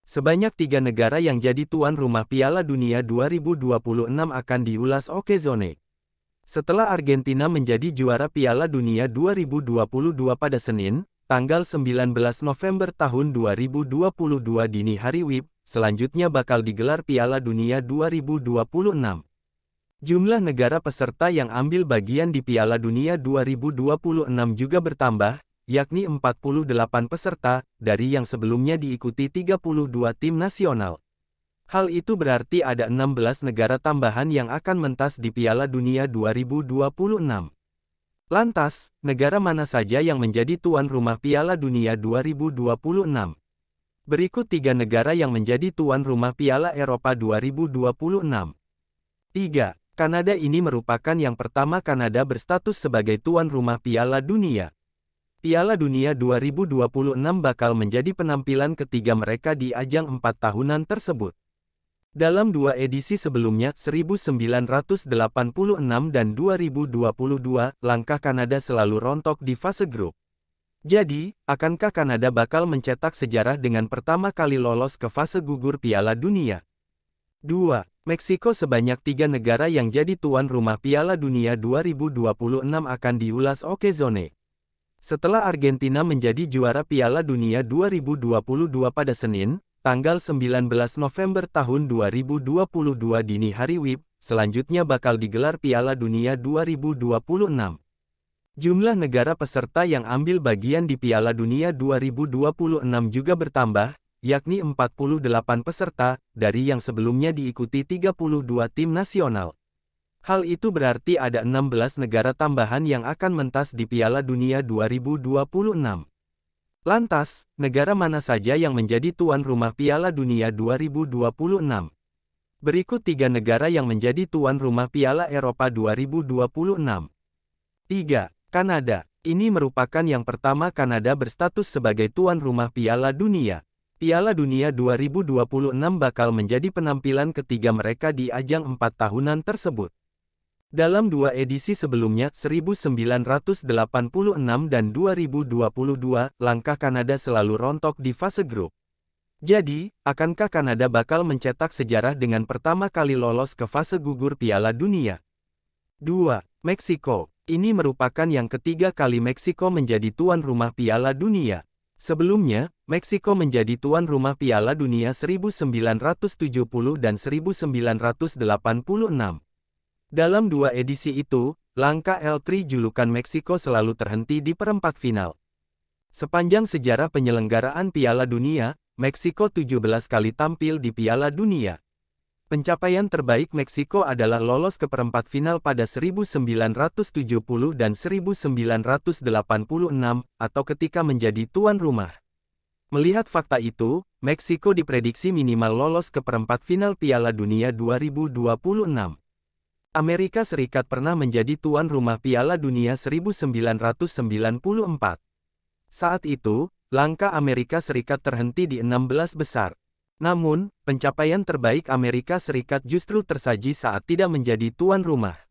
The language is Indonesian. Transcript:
Sebanyak 3 negara yang jadi tuan rumah Piala Dunia 2026 akan diulas Okezone. Setelah Argentina menjadi juara Piala Dunia 2022 pada Senin, tanggal 19 November tahun 2022 dini hari WIB, selanjutnya bakal digelar Piala Dunia 2026. Jumlah negara peserta yang ambil bagian di Piala Dunia 2026 juga bertambah, yakni 48 peserta, dari yang sebelumnya diikuti 32 tim nasional. Hal itu berarti ada 16 negara tambahan yang akan mentas di Piala Dunia 2026. Lantas, negara mana saja yang menjadi tuan rumah Piala Dunia 2026? Berikut 3 negara yang menjadi tuan rumah Piala Eropa 2026. 3. Kanada. Ini merupakan yang pertama Kanada berstatus sebagai tuan rumah Piala Dunia. Piala Dunia 2026 bakal menjadi penampilan ketiga mereka di ajang 4 tahunan tersebut. Dalam 2 edisi sebelumnya, 1986 dan 2022, langkah Kanada selalu rontok di fase grup. Jadi, akankah Kanada bakal mencetak sejarah dengan pertama kali lolos ke fase gugur Piala Dunia? 2. Meksiko. Sebanyak 3 negara yang jadi tuan rumah Piala Dunia 2026 akan diulas Okezone. Setelah Argentina menjadi juara Piala Dunia 2022 pada Senin, tanggal 19 November tahun 2022 dini hari WIB, selanjutnya bakal digelar Piala Dunia 2026. Jumlah negara peserta yang ambil bagian di Piala Dunia 2026 juga bertambah, yakni 48 peserta, dari yang sebelumnya diikuti 32 tim nasional. Hal itu berarti ada 16 negara tambahan yang akan mentas di Piala Dunia 2026. Lantas, negara mana saja yang menjadi tuan rumah Piala Dunia 2026? Berikut 3 negara yang menjadi tuan rumah Piala Eropa 2026. 3. Kanada. Ini merupakan yang pertama Kanada berstatus sebagai tuan rumah Piala Dunia. Piala Dunia 2026 bakal menjadi penampilan ketiga mereka di ajang 4 tahunan tersebut. Dalam 2 edisi sebelumnya, 1986 dan 2022, langkah Kanada selalu rontok di fase grup. Jadi, akankah Kanada bakal mencetak sejarah dengan pertama kali lolos ke fase gugur Piala Dunia? 2. Meksiko. Ini merupakan yang ketiga kali Meksiko menjadi tuan rumah Piala Dunia. Sebelumnya, Meksiko menjadi tuan rumah Piala Dunia 1970 dan 1986. Dalam 2 edisi itu, langkah El-Tri julukan Meksiko selalu terhenti di perempat final. Sepanjang sejarah penyelenggaraan Piala Dunia, Meksiko 17 kali tampil di Piala Dunia. Pencapaian terbaik Meksiko adalah lolos ke perempat final pada 1970 dan 1986, atau ketika menjadi tuan rumah. Melihat fakta itu, Meksiko diprediksi minimal lolos ke perempat final Piala Dunia 2026. Amerika Serikat pernah menjadi tuan rumah Piala Dunia 1994. Saat itu, langkah Amerika Serikat terhenti di 16 besar. Namun, pencapaian terbaik Amerika Serikat justru tersaji saat tidak menjadi tuan rumah.